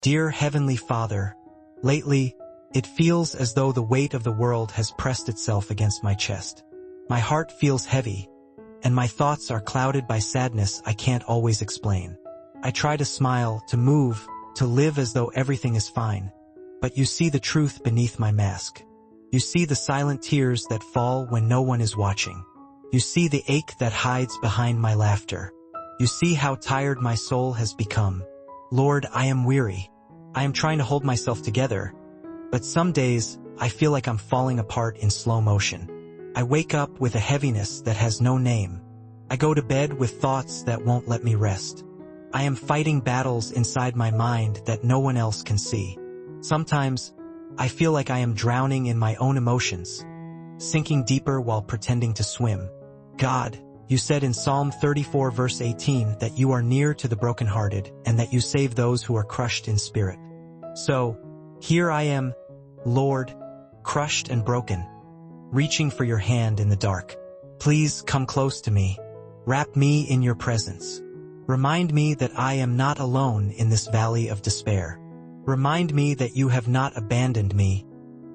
Dear Heavenly Father, lately, it feels as though the weight of the world has pressed itself against my chest. My heart feels heavy, and my thoughts are clouded by sadness I can't always explain. I try to smile, to move, to live as though everything is fine. But you see the truth beneath my mask. You see the silent tears that fall when no one is watching. You see the ache that hides behind my laughter. You see how tired my soul has become. Lord, I am weary. I am trying to hold myself together. But some days, I feel like I'm falling apart in slow motion. I wake up with a heaviness that has no name. I go to bed with thoughts that won't let me rest. I am fighting battles inside my mind that no one else can see. Sometimes, I feel like I am drowning in my own emotions, sinking deeper while pretending to swim. God, you said in Psalm 34 verse 18 that you are near to the brokenhearted and that you save those who are crushed in spirit. So, here I am, Lord, crushed and broken, reaching for your hand in the dark. Please come close to me. Wrap me in your presence. Remind me that I am not alone in this valley of despair. Remind me that you have not abandoned me,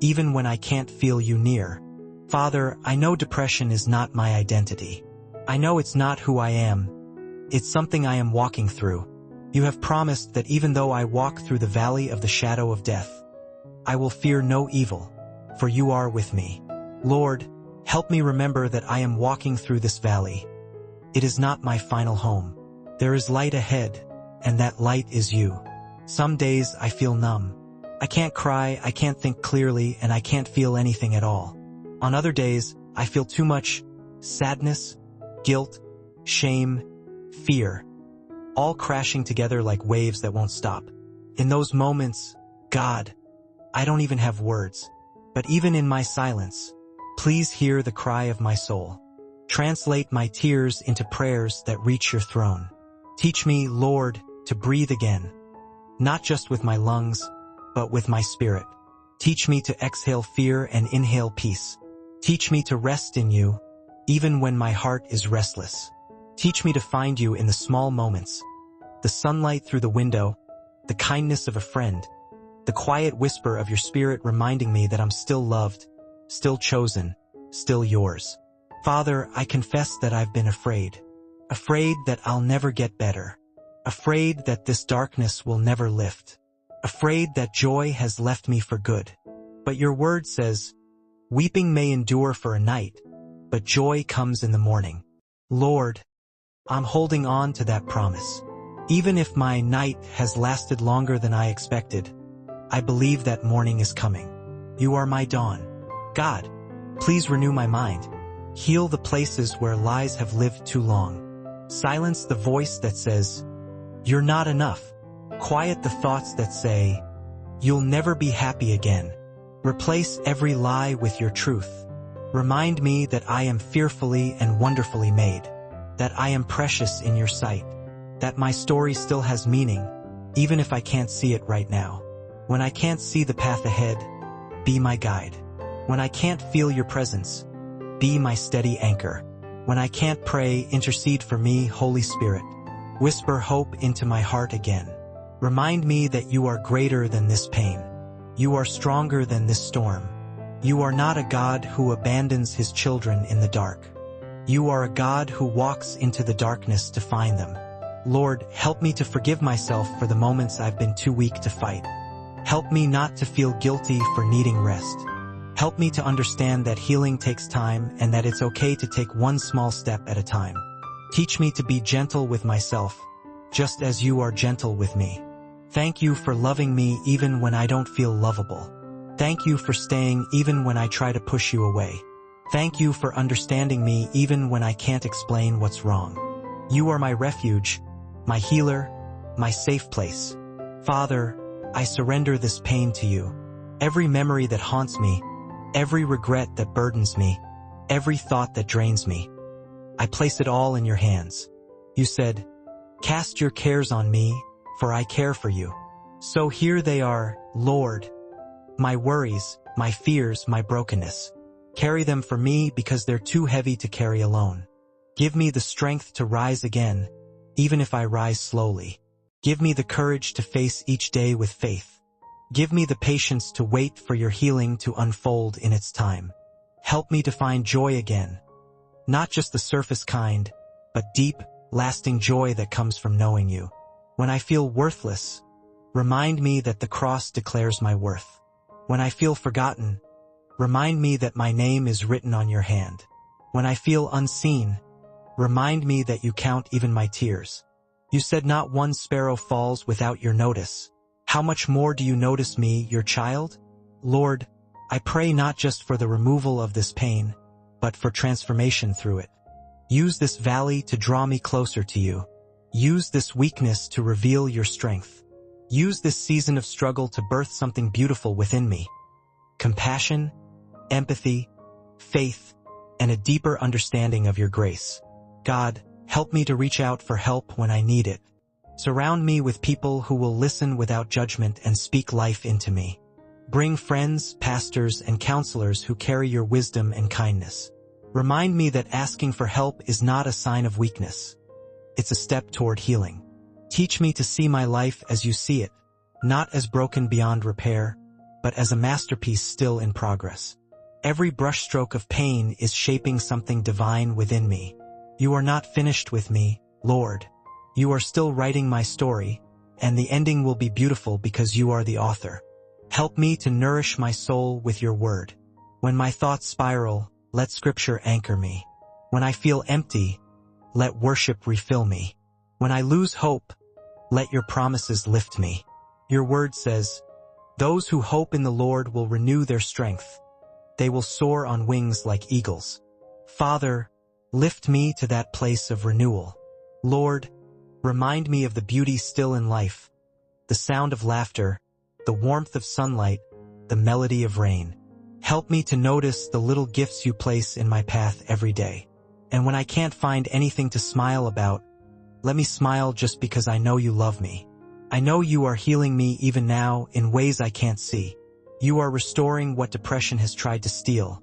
even when I can't feel you near. Father, I know depression is not my identity. I know it's not who I am. It's something I am walking through. You have promised that even though I walk through the valley of the shadow of death, I will fear no evil, for you are with me. Lord, help me remember that I am walking through this valley. It is not my final home. There is light ahead, and that light is you. Some days I feel numb. I can't cry, I can't think clearly, and I can't feel anything at all. On other days, I feel too much sadness, guilt, shame, fear, all crashing together like waves that won't stop. In those moments, God, I don't even have words. But even in my silence, please hear the cry of my soul. Translate my tears into prayers that reach your throne. Teach me, Lord, to breathe again, not just with my lungs, but with my spirit. Teach me to exhale fear and inhale peace. Teach me to rest in you, even when my heart is restless. Teach me to find you in the small moments, the sunlight through the window, the kindness of a friend, the quiet whisper of your spirit reminding me that I'm still loved, still chosen, still yours. Father, I confess that I've been afraid that I'll never get better, afraid that this darkness will never lift, afraid that joy has left me for good. But your word says, weeping may endure for a night, but joy comes in the morning. Lord, I'm holding on to that promise. Even if my night has lasted longer than I expected, I believe that morning is coming. You are my dawn. God, please renew my mind. Heal the places where lies have lived too long. Silence the voice that says, you're not enough. Quiet the thoughts that say, you'll never be happy again. Replace every lie with your truth. Remind me that I am fearfully and wonderfully made, that I am precious in your sight, that my story still has meaning, even if I can't see it right now. When I can't see the path ahead, be my guide. When I can't feel your presence, be my steady anchor. When I can't pray, intercede for me, Holy Spirit. Whisper hope into my heart again. Remind me that you are greater than this pain. You are stronger than this storm. You are not a God who abandons his children in the dark. You are a God who walks into the darkness to find them. Lord, help me to forgive myself for the moments I've been too weak to fight. Help me not to feel guilty for needing rest. Help me to understand that healing takes time and that it's okay to take one small step at a time. Teach me to be gentle with myself, just as you are gentle with me. Thank you for loving me even when I don't feel lovable. Thank you for staying even when I try to push you away. Thank you for understanding me even when I can't explain what's wrong. You are my refuge, my healer, my safe place. Father, I surrender this pain to you. Every memory that haunts me, every regret that burdens me, every thought that drains me, I place it all in your hands. You said, cast your cares on me, for I care for you. So here they are, Lord, my worries, my fears, my brokenness. Carry them for me because they're too heavy to carry alone. Give me the strength to rise again, even if I rise slowly. Give me the courage to face each day with faith. Give me the patience to wait for your healing to unfold in its time. Help me to find joy again. Not just the surface kind, but deep, lasting joy that comes from knowing you. When I feel worthless, remind me that the cross declares my worth. When I feel forgotten, remind me that my name is written on your hand. When I feel unseen, remind me that you count even my tears. You said not one sparrow falls without your notice. How much more do you notice me, your child? Lord, I pray not just for the removal of this pain, but for transformation through it. Use this valley to draw me closer to you. Use this weakness to reveal your strength. Use this season of struggle to birth something beautiful within me. Compassion, empathy, faith, and a deeper understanding of your grace. God, help me to reach out for help when I need it. Surround me with people who will listen without judgment and speak life into me. Bring friends, pastors, and counselors who carry your wisdom and kindness. Remind me that asking for help is not a sign of weakness. It's a step toward healing. Teach me to see my life as you see it, not as broken beyond repair, but as a masterpiece still in progress. Every brushstroke of pain is shaping something divine within me. You are not finished with me, Lord. You are still writing my story, and the ending will be beautiful because you are the author. Help me to nourish my soul with your word. When my thoughts spiral, let scripture anchor me. When I feel empty, let worship refill me. When I lose hope, let your promises lift me. Your word says, those who hope in the Lord will renew their strength. They will soar on wings like eagles. Father, lift me to that place of renewal. Lord, remind me of the beauty still in life, the sound of laughter, the warmth of sunlight, the melody of rain. Help me to notice the little gifts you place in my path every day. And when I can't find anything to smile about, let me smile just because I know you love me. I know you are healing me even now in ways I can't see. You are restoring what depression has tried to steal.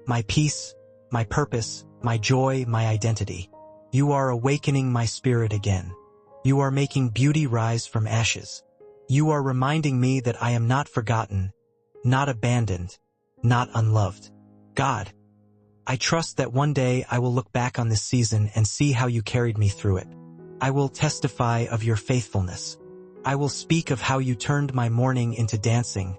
My peace, my purpose, my joy, my identity. You are awakening my spirit again. You are making beauty rise from ashes. You are reminding me that I am not forgotten, not abandoned, not unloved. God, I trust that one day I will look back on this season and see how you carried me through it. I will testify of your faithfulness. I will speak of how you turned my mourning into dancing,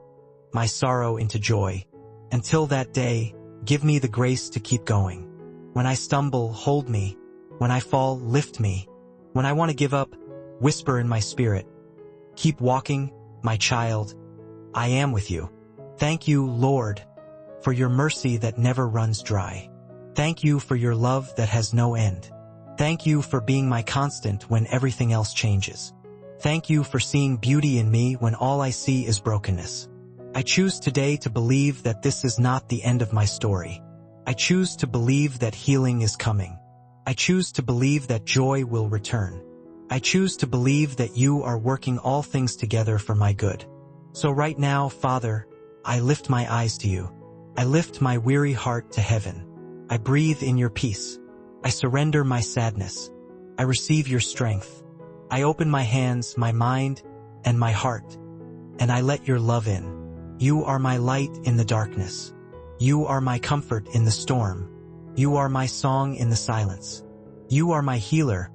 my sorrow into joy. Until that day, give me the grace to keep going. When I stumble, hold me. When I fall, lift me. When I want to give up, whisper in my spirit. Keep walking, my child. I am with you. Thank you, Lord, for your mercy that never runs dry. Thank you for your love that has no end. Thank you for being my constant when everything else changes. Thank you for seeing beauty in me when all I see is brokenness. I choose today to believe that this is not the end of my story. I choose to believe that healing is coming. I choose to believe that joy will return. I choose to believe that you are working all things together for my good. So right now, Father, I lift my eyes to you. I lift my weary heart to heaven. I breathe in your peace. I surrender my sadness. I receive your strength. I open my hands, my mind, and my heart, and I let your love in. You are my light in the darkness. You are my comfort in the storm. You are my song in the silence. You are my healer,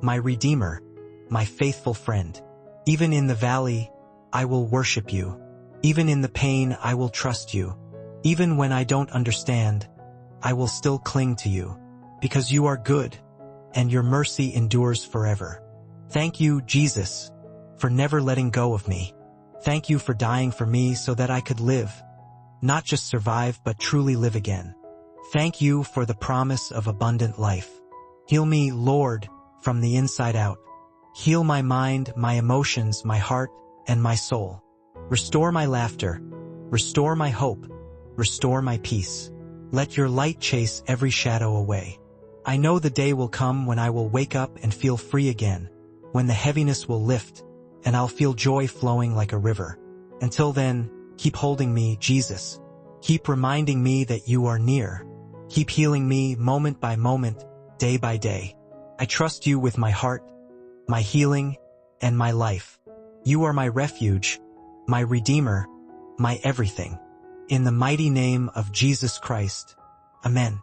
my redeemer, my faithful friend. Even in the valley, I will worship you. Even in the pain, I will trust you. Even when I don't understand, I will still cling to you, because you are good, and your mercy endures forever. Thank you, Jesus, for never letting go of me. Thank you for dying for me so that I could live, not just survive but truly live again. Thank you for the promise of abundant life. Heal me, Lord, from the inside out. Heal my mind, my emotions, my heart, and my soul. Restore my laughter. Restore my hope. Restore my peace. Let your light chase every shadow away. I know the day will come when I will wake up and feel free again, when the heaviness will lift, and I'll feel joy flowing like a river. Until then, keep holding me, Jesus. Keep reminding me that you are near. Keep healing me moment by moment, day by day. I trust you with my heart, my healing, and my life. You are my refuge, my Redeemer, my everything. In the mighty name of Jesus Christ. Amen.